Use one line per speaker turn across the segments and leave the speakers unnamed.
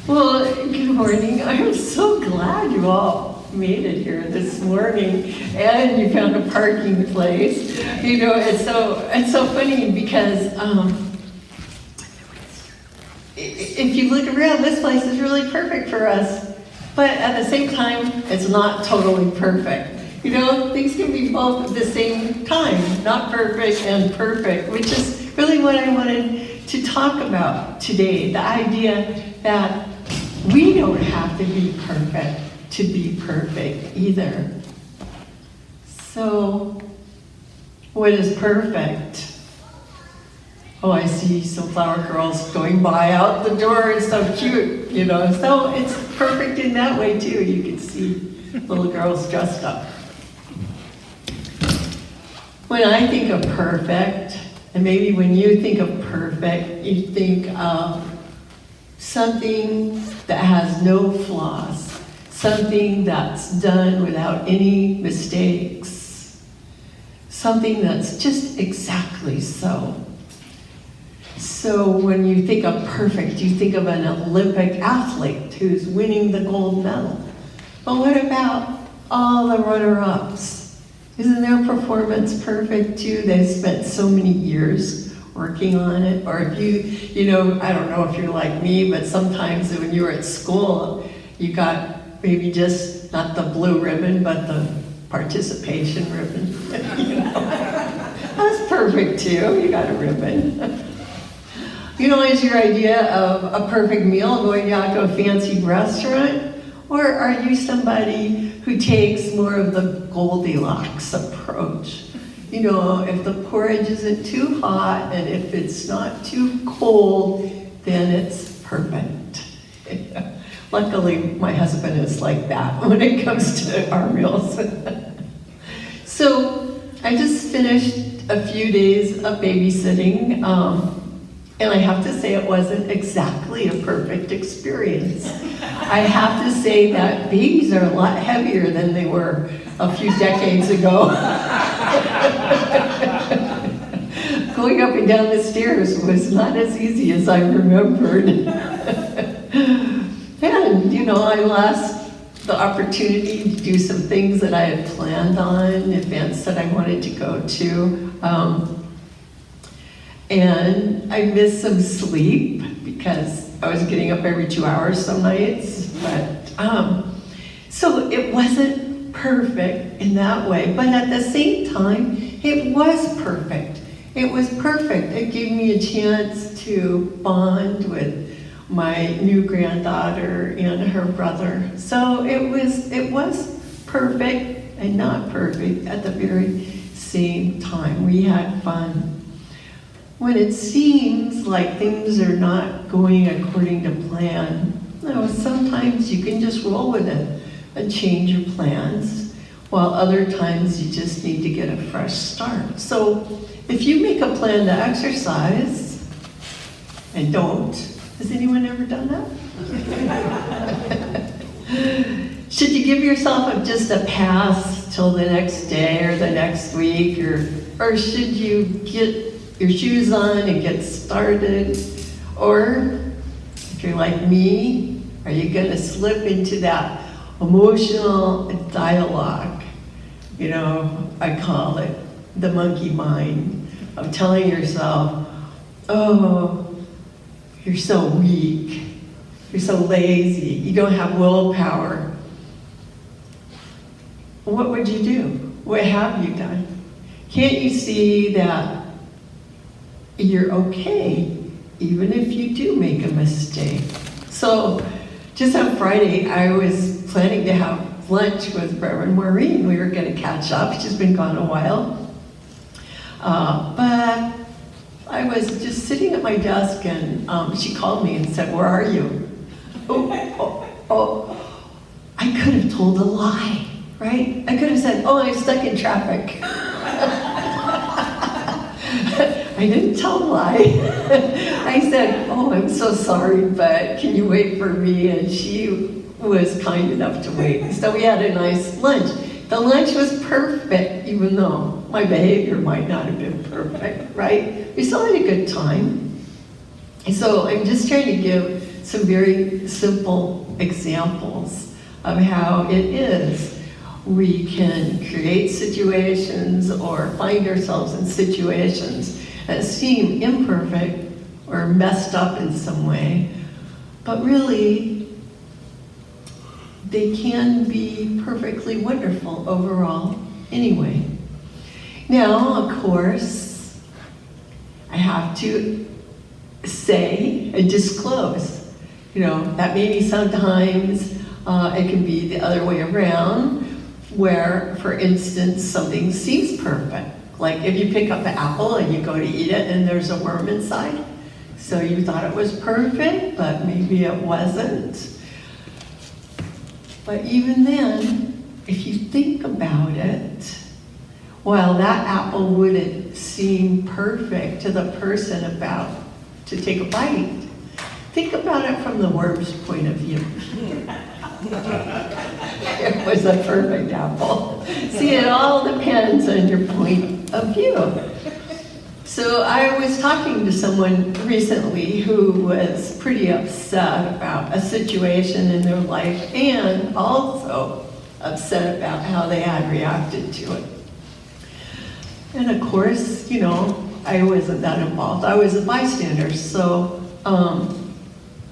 Well, good morning. I'm so glad you all made it here this morning, and you found a parking place. You know, it's so funny because if you look around, this place is really perfect for us, but at the same time, it's not totally perfect. You know, things can be both at the same time, not perfect and perfect, which is really what I wanted to talk about today. The idea that we don't have to be perfect to be perfect either. So, what is perfect? Oh, I see some flower girls going by out the door. It's so cute, you know. So it's perfect in that way too. You can see little girls dressed up. When I think of perfect, and maybe when you think of perfect, you think of something that has no flaws, something that's done without any mistakes, something that's just exactly so. So when you think of perfect, you think of an Olympic athlete who's winning the gold medal. But what about all the runner-ups? Isn't their performance perfect too? They spent so many years working on it. Or if you know, I don't know if you're like me, but sometimes when you were at school, you got maybe just not the blue ribbon, but the participation ribbon. You know? That's perfect too, you got a ribbon. You know, is your idea of a perfect meal going out to a fancy restaurant? Or are you somebody who takes more of the Goldilocks approach? You know, if the porridge isn't too hot and if it's not too cold, then it's perfect. Luckily, my husband is like that when it comes to our meals. So, I just finished a few days of babysitting, and I have to say it wasn't exactly a perfect experience. I have to say that babies are a lot heavier than they were a few decades ago. Going up and down the stairs was not as easy as I remembered. And, you know, I lost the opportunity to do some things that I had planned on, events that I wanted to go to. And I missed some sleep because I was getting up every 2 hours some nights. But so it wasn't perfect in that way, but at the same time, it was perfect. It was perfect. It gave me a chance to bond with my new granddaughter and her brother. So it was perfect and not perfect at the very same time. We had fun. When it seems like things are not going according to plan, you know, sometimes you can just roll with it and change your plans, while other times you just need to get a fresh start. So if you make a plan to exercise and don't, has anyone ever done that? Should you give yourself just a pass till the next day or the next week, or should you get your shoes on and get started? Or if you're like me, are you going to slip into that emotional dialogue? You know, I call it the monkey mind, of telling yourself, oh, you're so weak, you're so lazy, you don't have willpower. What would you do? What have you done? Can't you see that you're okay, even if you do make a mistake? So, just on Friday, I was planning to have lunch with Reverend Maureen. We were going to catch up. She's been gone a while. But I was just sitting at my desk, and she called me and said, "Where are you?" I could have told a lie, right? I could have said, "Oh, I'm stuck in traffic." I didn't tell a lie. I said, "Oh, I'm so sorry, but can you wait for me?" And she was kind enough to wait. So we had a nice lunch. The lunch was perfect, even though my behavior might not have been perfect, right? We still had a good time. So I'm just trying to give some very simple examples of how it is. We can create situations or find ourselves in situations that seem imperfect or messed up in some way, but really they can be perfectly wonderful overall anyway. Now, of course, I have to say and disclose, that maybe sometimes it can be the other way around, where, for instance, something seems perfect. Like if you pick up an apple and you go to eat it and there's a worm inside. So you thought it was perfect, but maybe it wasn't. But even then, if you think about it, while that apple wouldn't seem perfect to the person about to take a bite, think about it from the worm's point of view. It was a perfect apple. See, it all depends on your point of view. So I was talking to someone recently who was pretty upset about a situation in their life and also upset about how they had reacted to it. And of course, I wasn't that involved. I was a bystander, so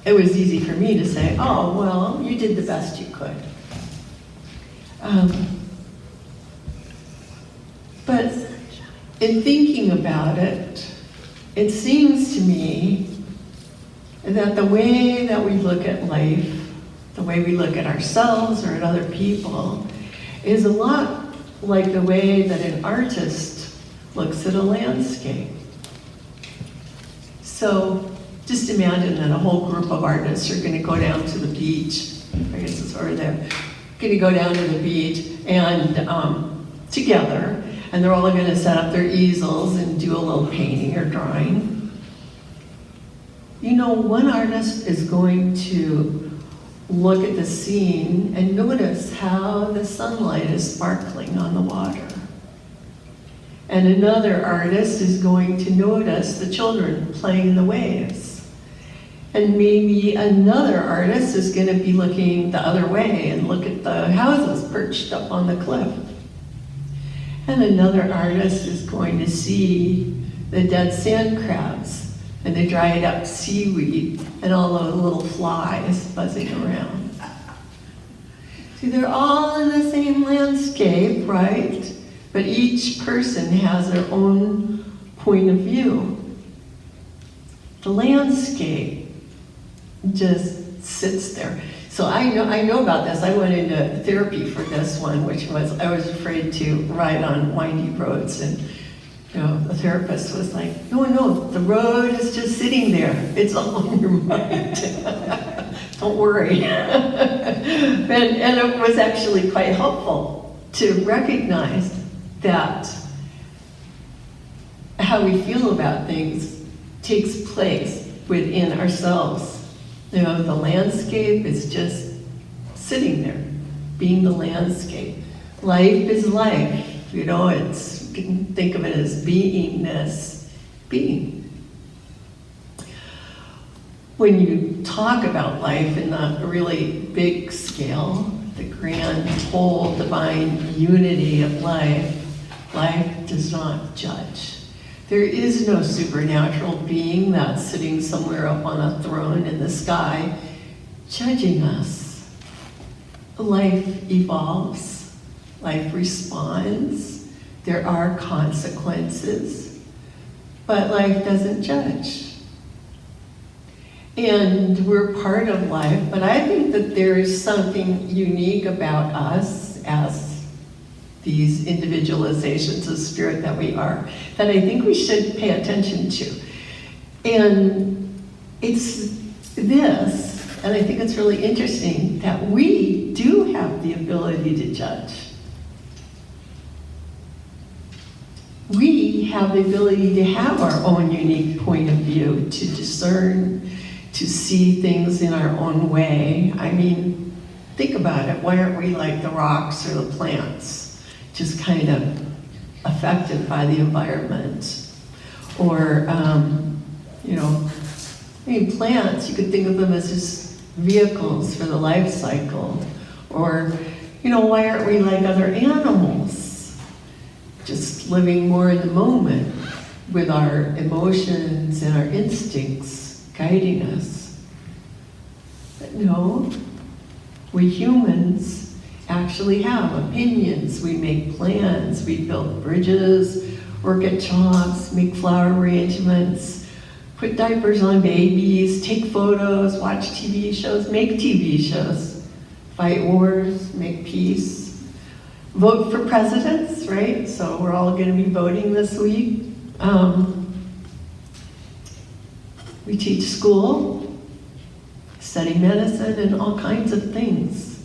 it was easy for me to say, oh, well, you did the best you could. But in thinking about it, it seems to me that the way that we look at life, the way we look at ourselves or at other people, is a lot like the way that an artist looks at a landscape. So just imagine that a whole group of artists are going to go down to the beach. I guess it's over there. Going to go down to the beach and together, and they're all going to set up their easels and do a little painting or drawing. One artist is going to look at the scene and notice how the sunlight is sparkling on the water. And another artist is going to notice the children playing in the waves. And maybe another artist is going to be looking the other way and look at the houses perched up on the cliff. And another artist is going to see the dead sand crabs and the dried up seaweed and all those little flies buzzing around. See, they're all in the same landscape, right? But each person has their own point of view. The landscape just sits there. So I know about this. I went into therapy for this one, which was I was afraid to ride on windy roads, and the therapist was like, no, the road is just sitting there. It's all in your mind. Don't worry. and it was actually quite helpful to recognize that how we feel about things takes place within ourselves. The landscape is just sitting there, being the landscape. Life is life. You can think of it as beingness, being. When you talk about life in the really big scale, the grand whole divine unity of life does not judge. There is no supernatural being that's sitting somewhere up on a throne in the sky judging us. Life evolves, life responds, there are consequences, but life doesn't judge. And we're part of life, but I think that there is something unique about us as these individualizations of spirit that we are, that I think we should pay attention to. And it's this, and I think it's really interesting, that we do have the ability to judge. We have the ability to have our own unique point of view, to discern, to see things in our own way. I mean, think about it. Why aren't we like the rocks or the plants? Just kind of affected by the environment. Or, I mean, plants, you could think of them as just vehicles for the life cycle. Or, why aren't we like other animals? Just living more in the moment with our emotions and our instincts guiding us. But no, we humans actually have opinions. We make plans, we build bridges, work at jobs, make flower arrangements, put diapers on babies, take photos, watch TV shows, make TV shows, fight wars, make peace, vote for presidents, right? So we're all going to be voting this week. We teach school, study medicine, and all kinds of things.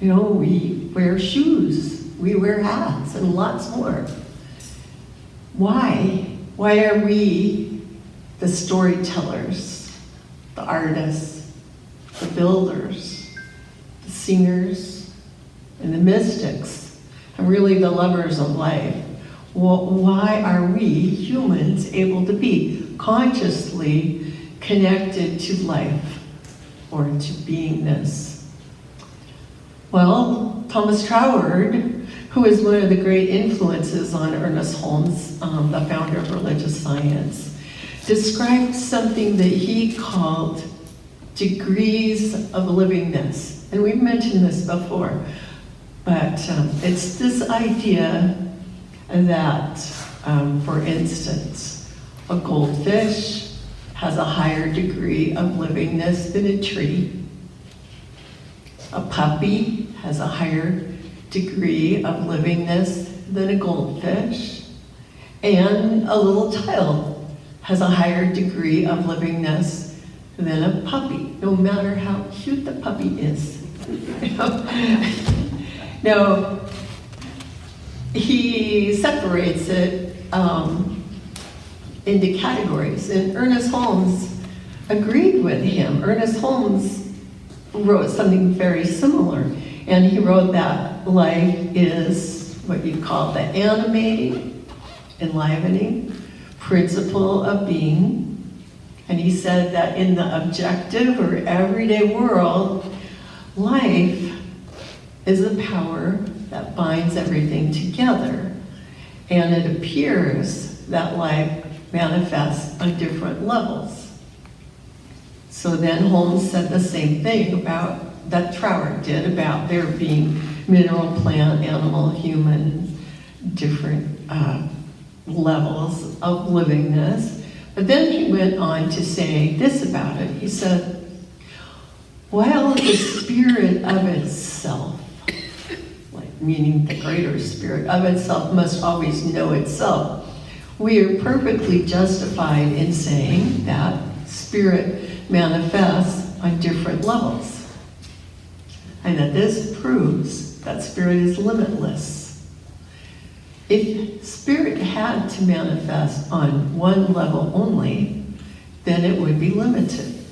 We wear shoes, we wear hats, and lots more. Why? Why are we the storytellers, the artists, the builders, the singers, and the mystics, and really the lovers of life? Well, why are we humans able to be consciously connected to life or to beingness? Well, Thomas Troward, who is one of the great influences on Ernest Holmes, the founder of religious science, described something that he called degrees of livingness. And we've mentioned this before, but it's this idea that, for instance, a goldfish has a higher degree of livingness than a tree. A puppy has a higher degree of livingness than a goldfish. And a little child has a higher degree of livingness than a puppy, no matter how cute the puppy is. Now, he separates it into categories, and Ernest Holmes agreed with him. Ernest Holmes wrote something very similar, and he wrote that life is what you call the animating, enlivening principle of being. And he said that in the objective or everyday world, life is a power that binds everything together. And it appears that life manifests on different levels. So then Holmes said the same thing about that Troward did about there being mineral, plant, animal, human, different levels of livingness. But then he went on to say this about it. He said, while the spirit of itself, meaning the greater spirit of itself, must always know itself, we are perfectly justified in saying that spirit manifests on different levels, and that this proves that spirit is limitless. If spirit had to manifest on one level only, then it would be limited.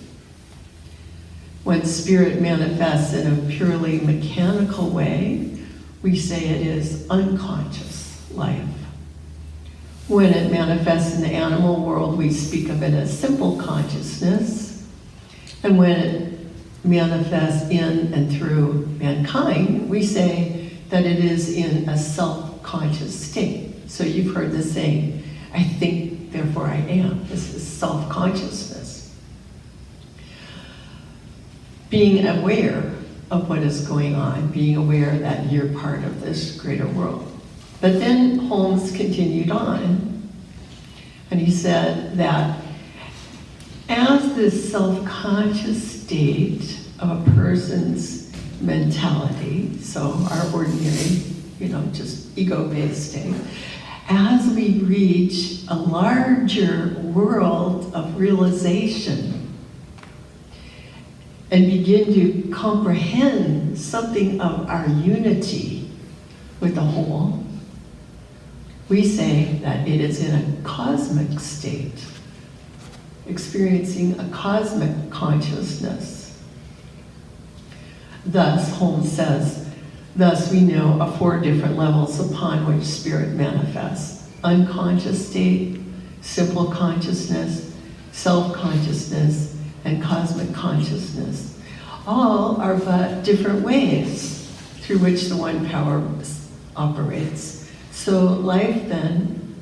When spirit manifests in a purely mechanical way, we say it is unconscious life. When it manifests in the animal world, we speak of it as simple consciousness. And when it manifests in and through mankind, we say that it is in a self-conscious state. So you've heard the saying, I think, therefore I am. This is self-consciousness. Being aware of what is going on, being aware that you're part of this greater world. But then Holmes continued on, and he said that as this self-conscious state of a person's mentality, so our ordinary, just ego-based state, as we reach a larger world of realization and begin to comprehend something of our unity with the whole, we say that it is in a cosmic state, experiencing a cosmic consciousness. Thus, Holmes says, thus we know of 4 different levels upon which spirit manifests: unconscious state, simple consciousness, self-consciousness, and cosmic consciousness. All are but different ways through which the one power operates. So life then,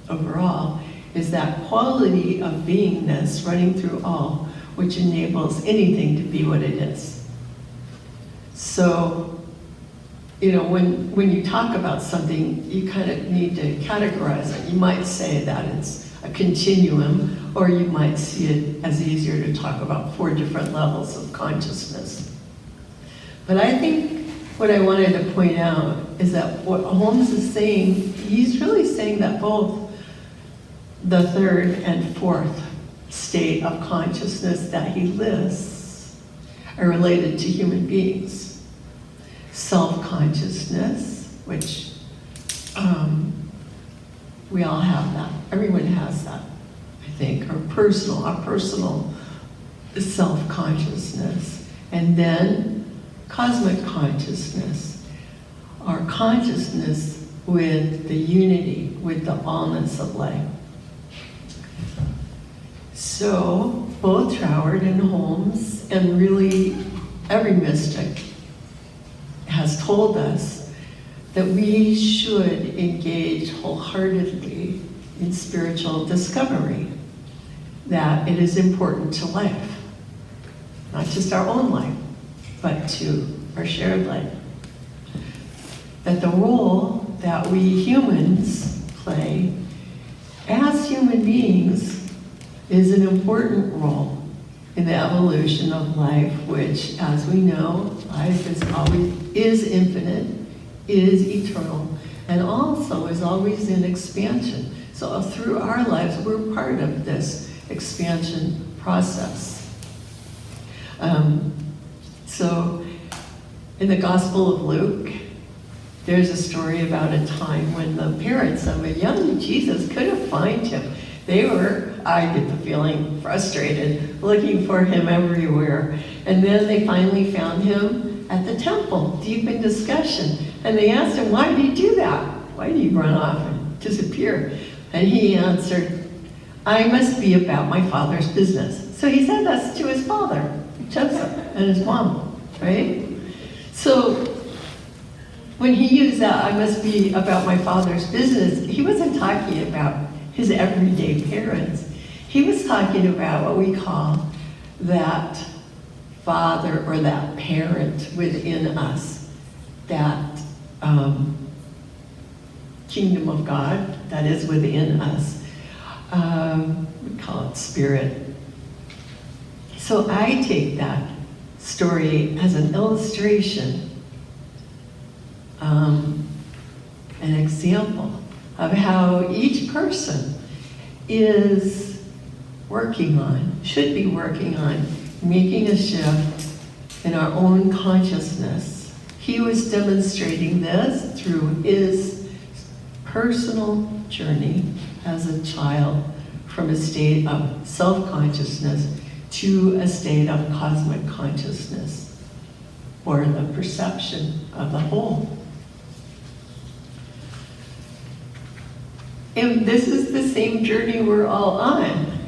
overall, is that quality of beingness running through all, which enables anything to be what it is. So, when you talk about something, you kind of need to categorize it. You might say that it's a continuum, or you might see it as easier to talk about 4 different levels of consciousness. But I think what I wanted to point out is that what Holmes is saying, he's really saying that both the 3rd and 4th state of consciousness that he lists are related to human beings. Self-consciousness, which we all have that. Everyone has that, I think, our personal self-consciousness. And then cosmic consciousness, our consciousness with the unity, with the allness of life. So both Troward and Holmes, and really every mystic, has told us that we should engage wholeheartedly in spiritual discovery, that it is important to life, not just our own life, but to our shared life. That the role that we humans play as human beings is an important role in the evolution of life, which, as we know, life is infinite, is eternal, and also is always in expansion. So through our lives, we're part of this expansion process. So in the Gospel of Luke, there's a story about a time when the parents of a young Jesus couldn't find him. They were, I get the feeling, frustrated, looking for him everywhere. And then they finally found him at the temple, deep in discussion. And they asked him, why did he do that? Why did he run off and disappear? And he answered, I must be about my Father's business. So he said that's to his father, Joseph, and his mom, right? So when he used that, I must be about my Father's business, he wasn't talking about his everyday parents. He was talking about what we call that father or that parent within us, that kingdom of God that is within us. We call it spirit. So I take that story as an illustration, an example of how each person is working on, should be working on, making a shift in our own consciousness. He was demonstrating this through his personal journey as a child from a state of self-consciousness to a state of cosmic consciousness, or the perception of the whole. And this is the same journey we're all on,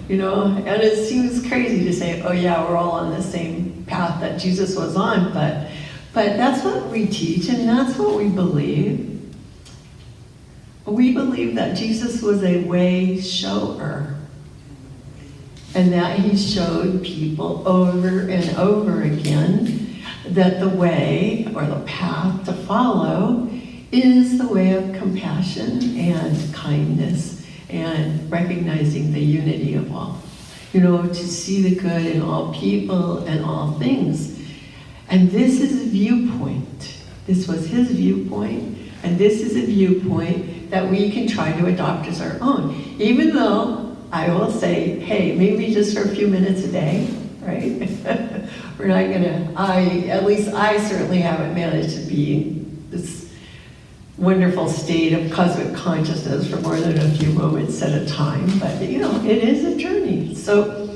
and it seems crazy to say, oh yeah, we're all on the same path that Jesus was on, but that's what we teach and that's what we believe. We believe that Jesus was a way shower, and that he showed people over and over again that the way or the path to follow is the way of compassion and kindness and recognizing the unity of all. To see the good in all people and all things. And this is a viewpoint. This was his viewpoint, and this is a viewpoint that we can try to adopt as our own. Even though I will say, hey, maybe just for a few minutes a day, right? We're not gonna, at least I certainly haven't managed to be this wonderful state of cosmic consciousness for more than a few moments at a time, but it is a journey. So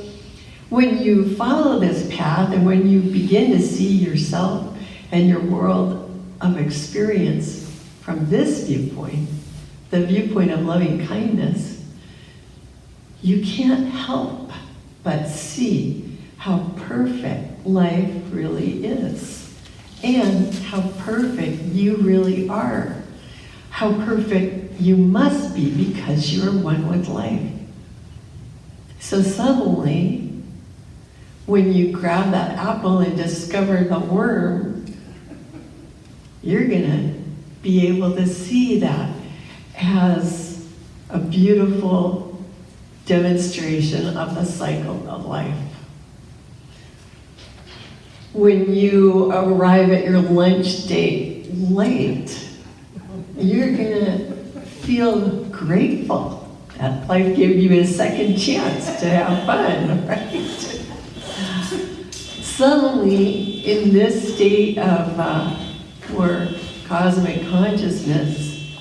when you follow this path and when you begin to see yourself and your world of experience from this viewpoint, the viewpoint of loving kindness, you can't help but see how perfect life really is, and how perfect you really are, how perfect you must be because you're one with life. So suddenly, when you grab that apple and discover the worm, you're gonna be able to see that as a beautiful demonstration of the cycle of life. When you arrive at your lunch date late, you're gonna feel grateful that life gave you a second chance to have fun, right? Suddenly, in this state of more cosmic consciousness,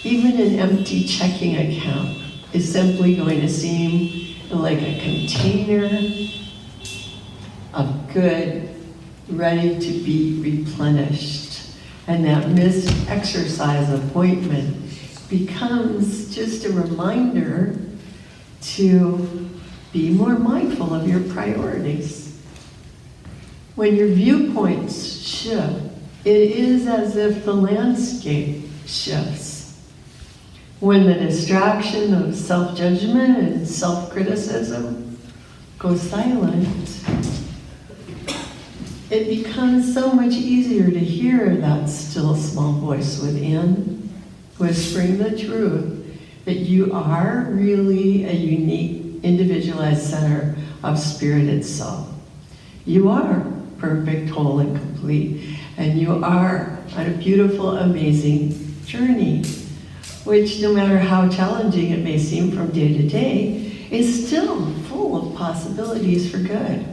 even an empty checking account is simply going to seem like a container of good, ready to be replenished. And that missed exercise appointment becomes just a reminder to be more mindful of your priorities. When your viewpoints shift, it is as if the landscape shifts. When the distraction of self-judgment and self-criticism goes silent, it becomes so much easier to hear that still small voice within, whispering the truth that you are really a unique, individualized center of spirit itself. You are perfect, whole, and complete, and you are on a beautiful, amazing journey, which, no matter how challenging it may seem from day to day, is still full of possibilities for good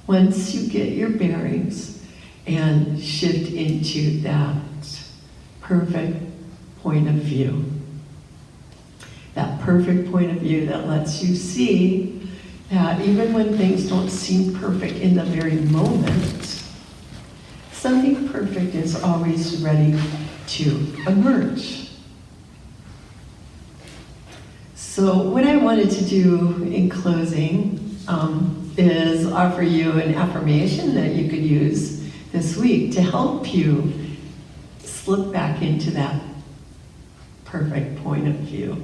once you get your bearings and shift into that perfect point of view. That perfect point of view that lets you see that even when things don't seem perfect in the very moment, something perfect is always ready to emerge. So what I wanted to do in closing is offer you an affirmation that you could use this week to help you slip back into that perfect point of view.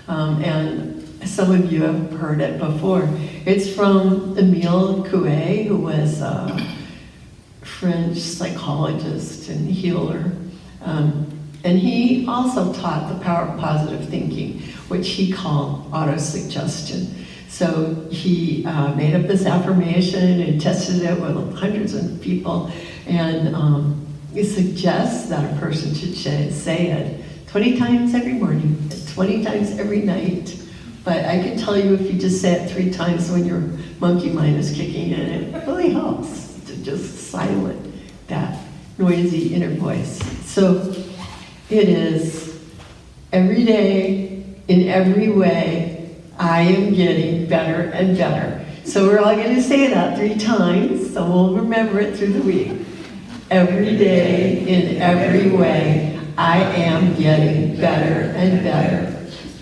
And some of you have heard it before. It's from Emile Coué, who was a French psychologist and healer. And he also taught the power of positive thinking, which he called autosuggestion. So he made up this affirmation and tested it with hundreds of people. And he suggests that a person should say it 20 times every morning, 20 times every night. But I can tell you, if you just say it 3 times when your monkey mind is kicking in, it really helps to just silence that noisy inner voice. So it is, every day, in every way, I am getting better and better. So we're all going to say that 3 times, so we'll remember it through the week. Every day, in every way, I am getting better and better.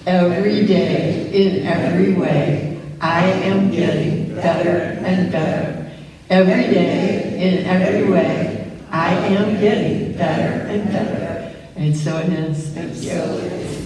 Every day, in every way, I am getting better and better. Every day, in every way, I am getting better and better. And so it is. Thank you.